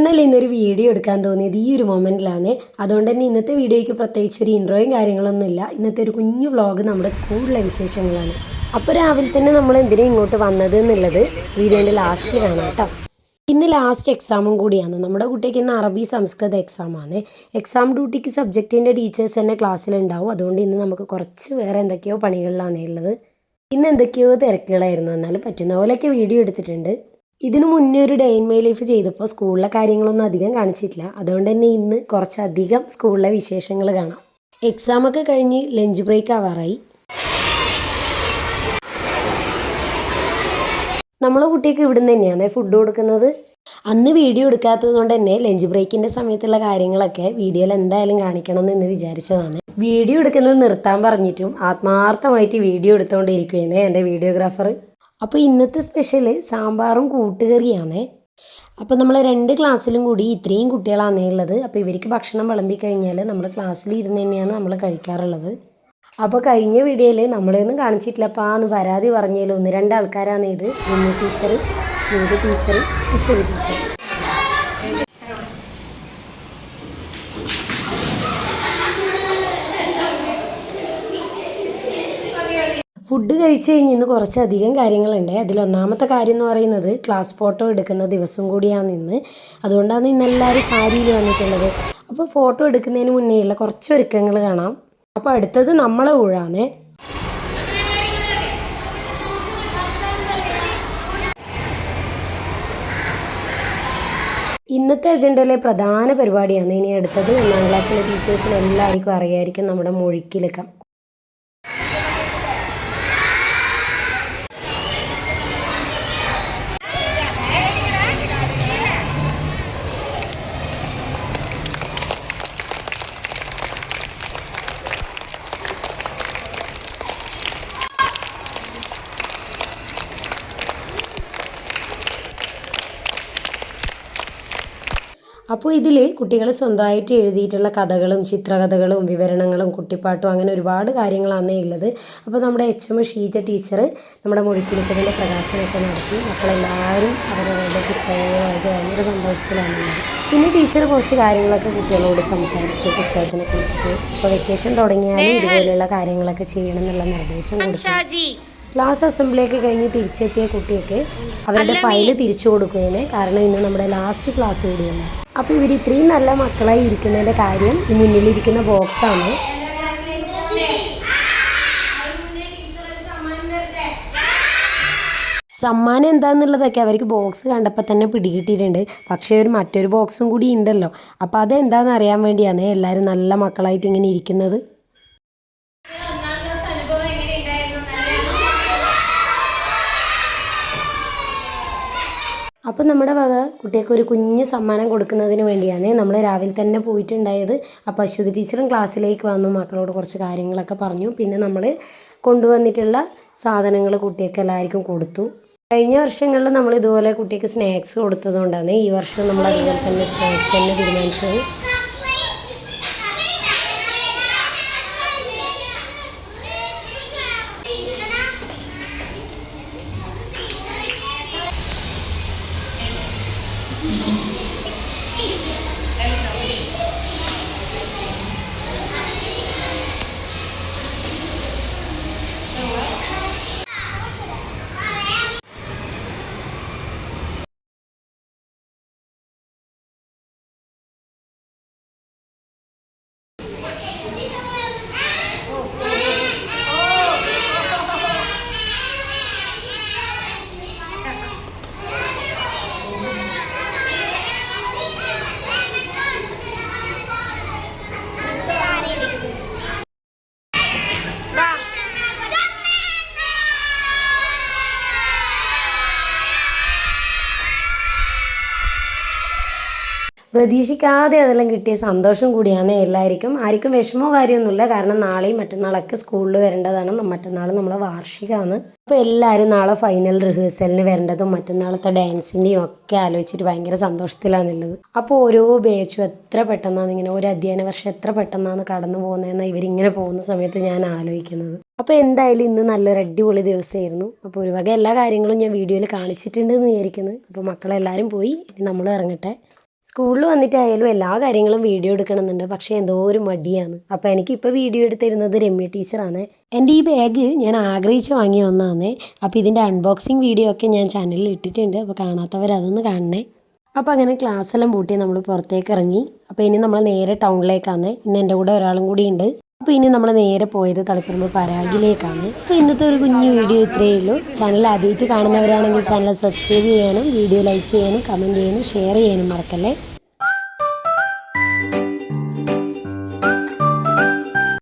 പെട്ടെന്നല്ലേ ഇന്നൊരു വീഡിയോ എടുക്കാൻ തോന്നിയത് ഈ ഒരു മൊമെൻറ്റിലാണ്. അതുകൊണ്ട് തന്നെ ഇന്നത്തെ വീഡിയോയ്ക്ക് പ്രത്യേകിച്ച് ഒരു ഇൻട്രോയും കാര്യങ്ങളൊന്നുമില്ല. ഇന്നത്തെ ഒരു കുഞ്ഞു വ്ളോഗ് നമ്മുടെ സ്കൂളിലെ വിശേഷങ്ങളാണ്. അപ്പോൾ രാവിലെ തന്നെ നമ്മൾ എന്തിനാണ് ഇങ്ങോട്ട് വന്നത് എന്നുള്ളത് വീഡിയോൻ്റെ ലാസ്റ്റ് കാണാം കേട്ടോ. ഇന്ന് ലാസ്റ്റ് എക്സാമും കൂടിയാണ്. നമ്മുടെ കുട്ടിക്ക് ഇന്ന് അറബി സംസ്കൃത എക്സാമാണ്. എക്സാം ഡ്യൂട്ടിക്ക് സബ്ജക്റ്റിൻ്റെ ടീച്ചേഴ്സ് തന്നെ ക്ലാസ്സിലുണ്ടാവും. അതുകൊണ്ട് ഇന്ന് നമുക്ക് കുറച്ച് വേറെ എന്തൊക്കെയോ പണികളിലാണ് ഉള്ളത്. ഇന്ന് എന്തൊക്കെയോ തിരക്കുകളായിരുന്നു. എന്നാലും പറ്റുന്ന പോലെയൊക്കെ വീഡിയോ എടുത്തിട്ടുണ്ട്. ഇതിനു മുന്നേ ഒരു ഡേ ഇൻ മൈ ലൈഫ് ചെയ്തപ്പോൾ സ്കൂളിലെ കാര്യങ്ങളൊന്നും അധികം കാണിച്ചിട്ടില്ല. അതുകൊണ്ട് തന്നെ ഇന്ന് കുറച്ചധികം സ്കൂളിലെ വിശേഷങ്ങൾ കാണാം. എക്സാമൊക്കെ കഴിഞ്ഞ് ലഞ്ച് ബ്രേക്ക് ആവാറായി. നമ്മളെ കുട്ടിക്ക് ഇവിടുന്ന് തന്നെയാണ് ഫുഡ് കൊടുക്കുന്നത്. അന്ന് വീഡിയോ എടുക്കാത്തത് കൊണ്ട് തന്നെ ലഞ്ച് ബ്രേക്കിൻ്റെ സമയത്തുള്ള കാര്യങ്ങളൊക്കെ വീഡിയോയിൽ എന്തായാലും കാണിക്കണം എന്ന് വിചാരിച്ചതാണ്. വീഡിയോ എടുക്കുന്നത് നിർത്താൻ പറഞ്ഞിട്ടും ആത്മാർത്ഥമായിട്ട് വീഡിയോ എടുത്തുകൊണ്ടിരിക്കുകയെന്നേ എൻ്റെ വീഡിയോഗ്രാഫർ. അപ്പോൾ ഇന്നത്തെ സ്പെഷ്യൽ സാമ്പാറും കൂട്ടുകറിയാണ്. അപ്പോൾ നമ്മൾ 2 ക്ലാസ്സിലും കൂടി ഇത്രയും കുട്ടികളാണ് ഉള്ളത്. അപ്പോൾ ഇവർക്ക് ഭക്ഷണം വിളമ്പി കഴിഞ്ഞാൽ നമ്മുടെ ക്ലാസ്സിൽ ഇരുന്ന് തന്നെയാണ് നമ്മൾ കഴിക്കാറുള്ളത്. അപ്പോൾ കഴിഞ്ഞ വീഡിയോയിൽ നമ്മളെയൊന്നും കാണിച്ചിട്ടില്ലപ്പാ എന്ന് പരാതി പറഞ്ഞതിൽ 1-2 ആൾക്കാരാണ് ഇത്. Rimi teacher, Yuthi teacher, Aswathy teacher. Food കഴിച്ച് കഴിഞ്ഞ് ഇന്ന് കുറച്ചധികം കാര്യങ്ങളുണ്ട്. അതിലൊന്നാമത്തെ കാര്യം എന്ന് പറയുന്നത് ക്ലാസ് ഫോട്ടോ എടുക്കുന്ന ദിവസം കൂടിയാണ് ഇന്ന്. അതുകൊണ്ടാണ് ഇന്നെല്ലാവരും സാരിയിൽ വന്നിട്ടുള്ളത്. അപ്പോൾ ഫോട്ടോ എടുക്കുന്നതിന് മുന്നേയുള്ള കുറച്ച് ഒരുക്കങ്ങൾ കാണാം. അപ്പോൾ അടുത്തത് നമ്മളെ ഊഴാണ്. ഇന്നത്തെ അജണ്ടയിലെ പ്രധാന പരിപാടിയാണ് ഇനി അടുത്തത്. 1-ാം ക്ലാസ്സിലെ ടീച്ചേഴ്സിന് എല്ലാവർക്കും അറിയായിരിക്കും നമ്മുടെ മൊഴിക്കിലൊക്കെ. അപ്പോൾ ഇതിൽ കുട്ടികൾ സ്വന്തമായിട്ട് എഴുതിയിട്ടുള്ള കഥകളും ചിത്രകഥകളും വിവരണങ്ങളും കുട്ടിപ്പാട്ടും അങ്ങനെ ഒരുപാട് കാര്യങ്ങളാണ് ഉള്ളത്. അപ്പോൾ നമ്മുടെ HM ഷീജ ടീച്ചർ നമ്മുടെ മൊഴിക്കിലിക്കതിൻ്റെ പ്രകാശനമൊക്കെ നടത്തി. മക്കളെല്ലാവരും അവരവരുടെ പുസ്തകങ്ങളുമായിട്ട് ഭയങ്കര സന്തോഷത്തിലാണുള്ളത്. പിന്നെ ടീച്ചർ കുറച്ച് കാര്യങ്ങളൊക്കെ കുട്ടികളോട് സംസാരിച്ചു പുസ്തകത്തിനെ കുറിച്ചിട്ട്. ഇപ്പോൾ വെക്കേഷൻ തുടങ്ങിയാലും ഇതുപോലെയുള്ള കാര്യങ്ങളൊക്കെ ചെയ്യണം എന്നുള്ള നിർദ്ദേശം കൊടുത്തു. ക്ലാസ് അസംബ്ലിയൊക്കെ കഴിഞ്ഞ് തിരിച്ചെത്തിയ കുട്ടിയൊക്കെ അവരുടെ ഫയൽ തിരിച്ചു കൊടുക്കുകയെന്ന്. കാരണം ഇന്ന് നമ്മുടെ ലാസ്റ്റ് ക്ലാസ് കൂടിയല്ല. അപ്പോൾ ഇവർ ഇത്രയും നല്ല മക്കളായി ഇരിക്കുന്നതിൻ്റെ കാര്യം ഈ മുന്നിലിരിക്കുന്ന ബോക്സാണ്. സമ്മാനം എന്താണെന്നുള്ളതൊക്കെ അവർക്ക് ബോക്സ് കണ്ടപ്പോൾ തന്നെ പിടികിട്ടിയിട്ടുണ്ട്. പക്ഷേ മറ്റൊരു ബോക്സും കൂടി ഉണ്ടല്ലോ. അപ്പോൾ അതെന്താണെന്ന് അറിയാൻ വേണ്ടിയാണ് എല്ലാവരും നല്ല മക്കളായിട്ട് ഇങ്ങനെ ഇരിക്കുന്നത്. അപ്പോൾ നമ്മുടെ വക കുട്ടികൾക്ക് ഒരു കുഞ്ഞ് സമ്മാനം കൊടുക്കുന്നതിന് വേണ്ടിയാണ് നമ്മൾ രാവിലെ തന്നെ പോയിട്ടുണ്ടായത്. അപ്പോൾ അശ്വതി ടീച്ചറും ക്ലാസ്സിലേക്ക് വന്നു, മക്കളോട് കുറച്ച് കാര്യങ്ങളൊക്കെ പറഞ്ഞു. പിന്നെ നമ്മൾ കൊണ്ടുവന്നിട്ടുള്ള സാധനങ്ങൾ കുട്ടികൾക്ക് എല്ലാവർക്കും കൊടുത്തു. കഴിഞ്ഞ വർഷങ്ങളിൽ നമ്മൾ ഇതുപോലെ കുട്ടിക്ക് സ്നാക്സ് കൊടുത്തതുകൊണ്ടാണ് ഈ വർഷം നമ്മൾ അതുപോലെ തന്നെ സ്നാക്സ് തന്നെ തീരുമാനിച്ചത്. പ്രതീക്ഷിക്കാതെ അതെല്ലാം കിട്ടിയ സന്തോഷം കൂടിയാണ് എല്ലാവർക്കും. ആർക്കും വിഷമോ കാര്യമൊന്നുമില്ല. കാരണം നാളെയും മറ്റന്നാളൊക്കെ സ്കൂളിൽ വരേണ്ടതാണ്. മറ്റന്നാൾ നമ്മളെ വാർഷികമാണ്. അപ്പോൾ എല്ലാവരും നാളെ ഫൈനൽ റിഹേഴ്സലിന് വരേണ്ടതും മറ്റന്നാളത്തെ ഡാൻസിൻ്റെയും ഒക്കെ ആലോചിച്ചിട്ട് ഭയങ്കര സന്തോഷത്തിലാണുള്ളത്. അപ്പോൾ ഓരോ ബാച്ചും എത്ര പെട്ടെന്നാണ് ഇങ്ങനെ ഒരു അധ്യയന വർഷം എത്ര പെട്ടെന്നാണ് കടന്നു പോകുന്നതെന്ന് ഇവരിങ്ങനെ പോകുന്ന സമയത്ത് ഞാൻ ആലോചിക്കുന്നത്. അപ്പോൾ എന്തായാലും ഇന്ന് നല്ലൊരു അടിപൊളി ദിവസമായിരുന്നു. അപ്പോൾ ഒരു വക എല്ലാ കാര്യങ്ങളും ഞാൻ വീഡിയോയിൽ കാണിച്ചിട്ടുണ്ടെന്ന് വിചാരിക്കുന്നത്. അപ്പോൾ മക്കളെല്ലാവരും പോയി, ഇനി നമ്മൾ ഇറങ്ങട്ടെ. സ്കൂളിൽ വന്നിട്ടായാലും എല്ലാ കാര്യങ്ങളും വീഡിയോ എടുക്കണമെന്നുണ്ട്, പക്ഷേ എന്തോ ഒരു മടിയാണ്. അപ്പോൾ എനിക്കിപ്പോൾ വീഡിയോ എടുത്തിരുന്നത് രമ്യ ടീച്ചറാണ്. എൻ്റെ ഈ ബാഗ് ഞാൻ ആഗ്രഹിച്ച് വാങ്ങിയ ഒന്നാണ്. അപ്പോൾ ഇതിൻ്റെ അൺബോക്സിങ് വീഡിയോ ഒക്കെ ഞാൻ ചാനലിൽ ഇട്ടിട്ടുണ്ട്. അപ്പോൾ കാണാത്തവർ അതൊന്ന് കാണണേ. അപ്പോൾ അങ്ങനെ ക്ലാസ്സെല്ലാം പൂട്ടി നമ്മൾ പുറത്തേക്ക് ഇറങ്ങി. അപ്പോൾ ഇനി നമ്മൾ നേരെ ടൗണിലേക്കാണ്. ഇന്ന് എൻ്റെ കൂടെ ഒരാളും കൂടി ഉണ്ട്. അപ്പോൾ ഇനി നമ്മൾ നേരെ പോയത് തളിപ്പറമ്പ് പരാഗിലേക്കാണ്. അപ്പോൾ ഇന്നത്തെ ഒരു കുഞ്ഞു വീഡിയോ ഇത്രയേ ഉള്ളൂ. ചാനൽ ആദ്യമായിട്ട് കാണുന്നവരാണെങ്കിൽ ചാനൽ സബ്സ്ക്രൈബ് ചെയ്യാനും വീഡിയോ ലൈക്ക് ചെയ്യാനും കമൻറ്റ് ചെയ്യാനും ഷെയർ ചെയ്യാനും മറക്കല്ലേ.